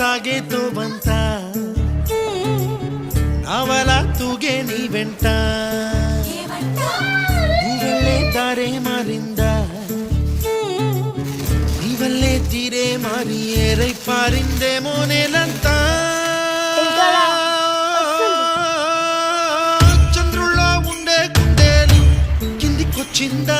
సాగేతో బంత నవల తూగే నీ వెంట నువ్వెళ్ళే దారే మారిందా నీవల్లే తీరే మారి ఏరై పారిందేమో నేలంతా చంద్రుల్లో ఉండే గుండెలు కిందికొచ్చిందా